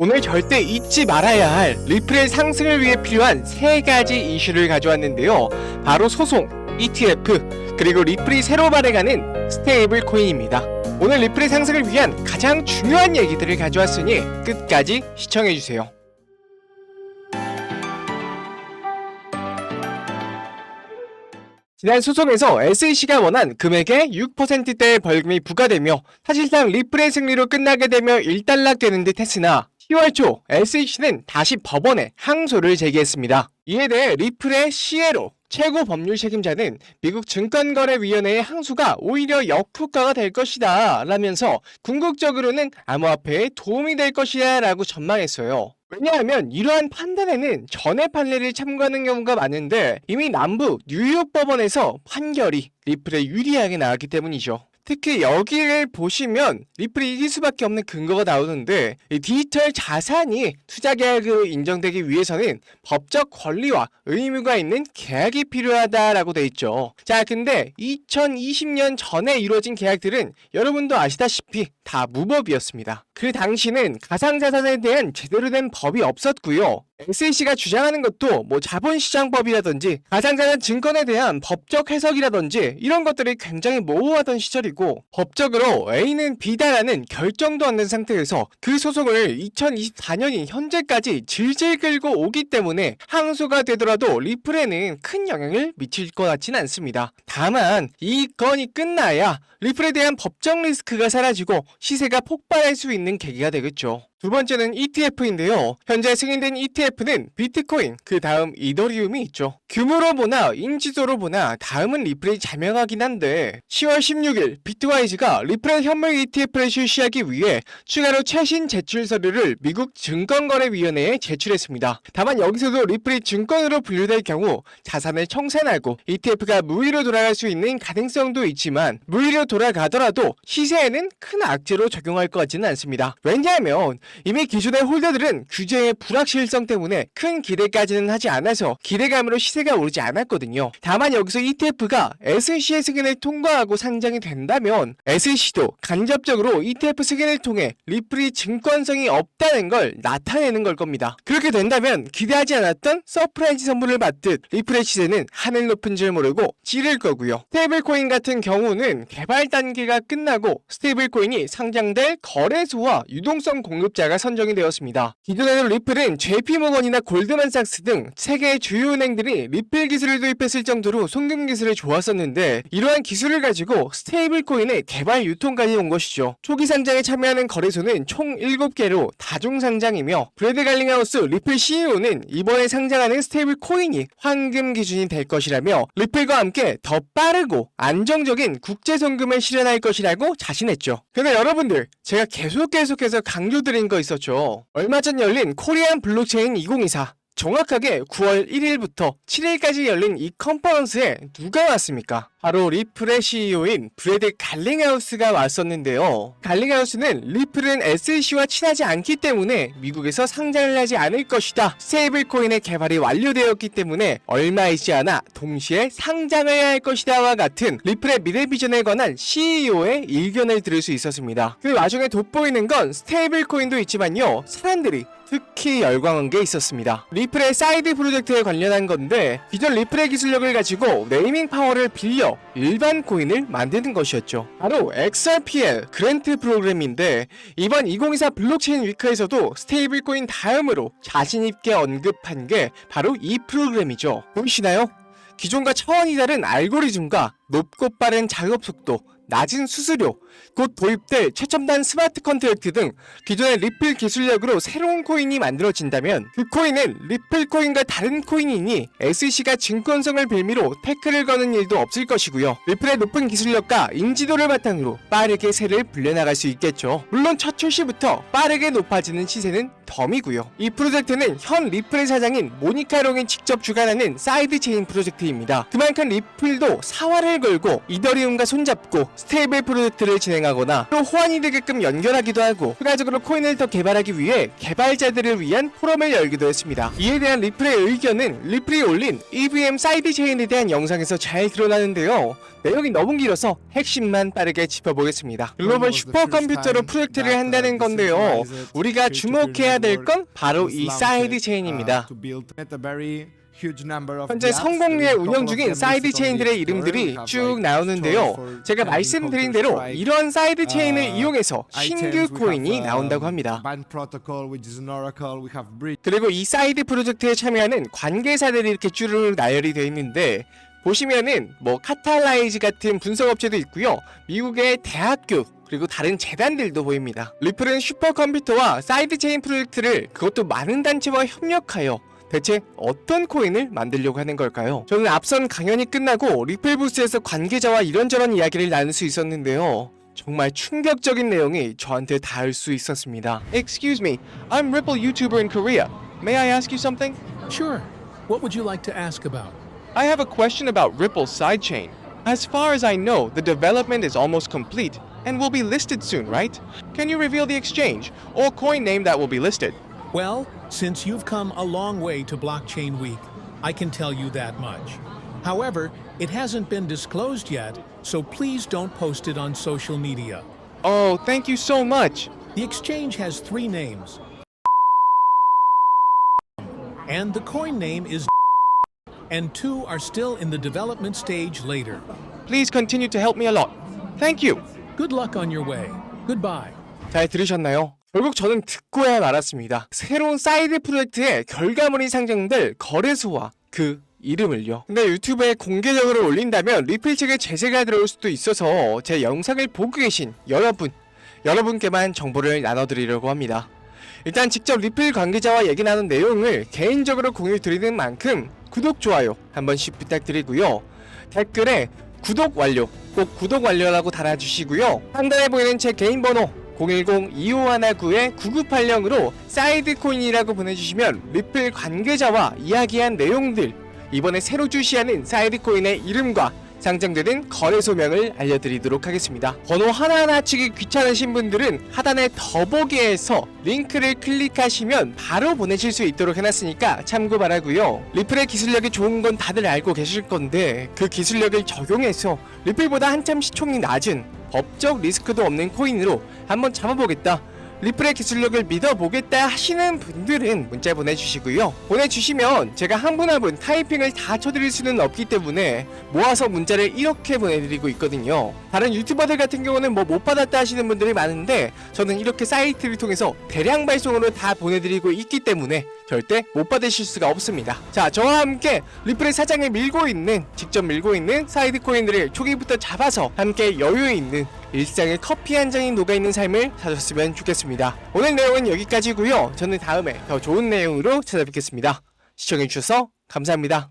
오늘 절대 잊지 말아야 할 리플의 상승을 위해 필요한 3가지 이슈를 가져왔는데요. 바로 소송, ETF, 그리고 리플이 새로 발행하는 스테이블 코인입니다. 오늘 리플의 상승을 위한 가장 중요한 얘기들을 가져왔으니 끝까지 시청해주세요. 지난 소송에서 SEC가 원한 금액의 6%대의 벌금이 부과되며 사실상 리플의 승리로 끝나게 되며 일단락되는 듯 했으나 10월 초 SEC는 다시 법원에 항소를 제기했습니다. 이에 대해 리플의 CERO 최고 법률 책임자는 미국 증권거래위원회의 항소가 오히려 역효과가 될 것이다 라면서 궁극적으로는 암호화폐에 도움이 될 것이다 라고 전망했어요. 왜냐하면 이러한 판단에는 전해 판례를 참고하는 경우가 많은데 이미 남부 뉴욕 법원에서 판결이 리플에 유리하게 나왔기 때문이죠. 특히 여기를 보시면 리플이 이길 수밖에 없는 근거가 나오는데 이 디지털 자산이 투자 계약으로 인정되기 위해서는 법적 권리와 의무가 있는 계약이 필요하다라고 돼 있죠. 자, 근데 2020년 전에 이루어진 계약들은 여러분도 아시다시피 다 무법이었습니다. 그 당시는 가상자산에 대한 제대로 된 법이 없었고요. SEC가 주장하는 것도 자본시장법이라든지 가상자산 증권에 대한 법적 해석이라든지 이런 것들이 굉장히 모호하던 시절이고 법적으로 A는 B다라는 결정도 안 된 상태에서 그 소송을 2024년인 현재까지 질질 끌고 오기 때문에 항소가 되더라도 리플에는 큰 영향을 미칠 것 같지는 않습니다. 다만 이 건이 끝나야 리플에 대한 법적 리스크가 사라지고 시세가 폭발할 수 있는 계기가 되겠죠. 두 번째는 ETF인데요. 현재 승인된 ETF는 비트코인, 그 다음 이더리움이 있죠. 규모로 보나 인지도로 보나 다음은 리플이 자명하긴 한데 10월 16일 비트와이즈가 리플의 현물 ETF를 출시하기 위해 추가로 최신 제출 서류를 미국 증권거래위원회에 제출했습니다. 다만 여기서도 리플이 증권으로 분류될 경우 자산을 청산하고 ETF가 무위로 돌아갈 수 있는 가능성도 있지만 무위로 돌아가더라도 시세에는 큰 악재로 적용할 것 같지는 않습니다. 왜냐하면 이미 기존의 홀더들은 규제의 불확실성 때문에 큰 기대까지는 하지 않아서 기대감으로 시세가 오르지 않았거든요. 다만 여기서 ETF가 SEC의 승인을 통과하고 상장이 된다면 SEC도 간접적으로 ETF 승인을 통해 리플이 증권성이 없다는 걸 나타내는 걸 겁니다. 그렇게 된다면 기대하지 않았던 서프라이즈 선물을 받듯 리플의 시세는 하늘 높은 줄 모르고 찌를 거고요. 스테이블코인 같은 경우는 개발 단계가 끝나고 스테이블코인이 상장될 거래소와 유동성 공급자가 선정이 되었습니다. 기존에는 리플은 JP모건이나 골드만삭스 등 세계의 주요 은행들이 리플 기술을 도입했을 정도로 송금 기술을 좋았었는데 이러한 기술을 가지고 스테이블코인의 개발 유통까지 온 것이죠. 초기 상장에 참여하는 거래소는 총 7개로 다중 상장이며 브래드 갈링하우스 리플 CEO는 이번에 상장하는 스테이블코인이 황금 기준이 될 것이라며 리플과 함께 더 빠르고 안정적인 국제 송금을 실현할 것이라고 자신했죠. 근데 여러분들, 제가 계속해서 강조드린 거 있었죠. 얼마 전 열린 코리안 블록체인 2024 정확하게 9월 1일부터 7일까지 열린 이 컨퍼런스에 누가 왔습니까? 바로 리플의 CEO인 브래드 갈링하우스가 왔었는데요. 갈링하우스는 리플은 SEC와 친하지 않기 때문에 미국에서 상장을 하지 않을 것이다. 스테이블코인의 개발이 완료되었기 때문에 얼마 있지 않아 동시에 상장을 해야 할 것이다와 같은 리플의 미래 비전에 관한 CEO의 의견을 들을 수 있었습니다. 그 와중에 돋보이는 건 스테이블코인도 있지만요. 사람들이 특히 열광한 게 있었습니다. 리플의 사이드 프로젝트에 관련한 건데 기존 리플의 기술력을 가지고 네이밍 파워를 빌려 일반 코인을 만드는 것이었죠. 바로 XRPL 그랜트 프로그램인데 이번 2024 블록체인 위크에서도 스테이블 코인 다음으로 자신있게 언급한 게 바로 이 프로그램이죠. 보이시나요? 기존과 차원이 다른 알고리즘과 높고 빠른 작업 속도, 낮은 수수료, 곧 도입될 최첨단 스마트 컨트랙트 등 기존의 리플 기술력으로 새로운 코인이 만들어진다면 그 코인은 리플 코인과 다른 코인이니 SEC가 증권성을 빌미로 태클을 거는 일도 없을 것이고요. 리플의 높은 기술력과 인지도를 바탕으로 빠르게 세를 불려나갈 수 있겠죠. 물론 첫 출시부터 빠르게 높아지는 시세는 덤이고요. 이 프로젝트는 현 리플의 사장인 모니카 롱이 직접 주관하는 사이드체인 프로젝트입니다. 그만큼 리플도 사활을 걸고 이더리움과 손잡고 스테이블 프로젝트를 사업을 진행하거나 또 호환이 되게끔 연결하기도 하고 추가적으로 코인을 더 개발하기 위해 개발자들을 위한 포럼을 열기도 했습니다. 이에 대한 리플의 의견은 리플이 올린 EVM 사이드 체인에 대한 영상에서 잘 드러나는데요. 내용이 너무 길어서 핵심만 빠르게 짚어보겠습니다. 글로벌 슈퍼컴퓨터로 프로젝트를 한다는 건데요. 우리가 주목해야 될 건 바로 이 사이드 체인입니다. 현재 성공리에 운영 중인 사이드 체인들의 이름들이 쭉 나오는데요. 제가 말씀드린 대로 이런 사이드 체인을 이용해서 신규 코인이 나온다고 합니다. 그리고 이 사이드 프로젝트에 참여하는 관계사들이 이렇게 쭈르르 나열이 되어 있는데 보시면은 카탈라이즈 같은 분석업체도 있고요. 미국의 대학교 그리고 다른 재단들도 보입니다. 리플은 슈퍼컴퓨터와 사이드 체인 프로젝트를 그것도 많은 단체와 협력하여 대체 어떤 코인을 만들려고 하는 걸까요? 저는 앞선 강연이 끝나고 리플 부스에서 관계자와 이런저런 이야기를 나눌 수 있었는데요. 정말 충격적인 내용이 저한테 닿을 수 있었습니다. Excuse me, I'm Ripple YouTuber in Korea. May I ask you something? Sure. What would you like to ask about? I have a question about Ripple's sidechain. As far as I know, the development is almost complete and will be listed soon, right? Can you reveal the exchange or coin name that will be listed? Well, since you've come a long way to Blockchain Week, I can tell you that much. However, it hasn't been disclosed yet, so please don't post it on social media. Oh, thank you so much. The exchange has 3 names. And the coin name is and 2 are still in the development stage later. Please continue to help me a lot. Thank you. Good luck on your way. Goodbye. 잘 들으셨나요? 결국 저는 듣고야 말았습니다. 새로운 사이드 프로젝트의 결과물이 상정될 거래소와 그 이름을요. 근데 유튜브에 공개적으로 올린다면 리플 측에 제재가 들어올 수도 있어서 제 영상을 보고 계신 여러분께만 정보를 나눠드리려고 합니다. 일단 직접 리플 관계자와 얘기 나눈 내용을 개인적으로 공유 드리는 만큼 구독, 좋아요 한 번씩 부탁드리고요. 댓글에 구독 완료, 꼭 구독 완료라고 달아주시고요. 상단에 보이는 제 개인 번호 010-2519-9980으로 사이드 코인이라고 보내주시면 리플 관계자와 이야기한 내용들, 이번에 새로 출시하는 사이드 코인의 이름과 상장되는 거래소명을 알려드리도록 하겠습니다. 번호 하나하나 치기 귀찮으신 분들은 하단의 더보기에서 링크를 클릭하시면 바로 보내실 수 있도록 해놨으니까 참고 바라고요. 리플의 기술력이 좋은 건 다들 알고 계실 건데 그 기술력을 적용해서 리플보다 한참 시총이 낮은 법적 리스크도 없는 코인으로 한번 잡아보겠다, 리플의 기술력을 믿어보겠다 하시는 분들은 문자 보내주시고요. 보내주시면 제가 한 분 한 분 타이핑을 다 쳐드릴 수는 없기 때문에 모아서 문자를 이렇게 보내드리고 있거든요. 다른 유튜버들 같은 경우는 못 받았다 하시는 분들이 많은데 저는 이렇게 사이트를 통해서 대량 발송으로 다 보내드리고 있기 때문에 절대 못 받으실 수가 없습니다. 자, 저와 함께 리플의 사장을 직접 밀고 있는 사이드 코인들을 초기부터 잡아서 함께 여유 있는 일상의 커피 한 잔이 녹아있는 삶을 사셨으면 좋겠습니다. 오늘 내용은 여기까지고요. 저는 다음에 더 좋은 내용으로 찾아뵙겠습니다. 시청해주셔서 감사합니다.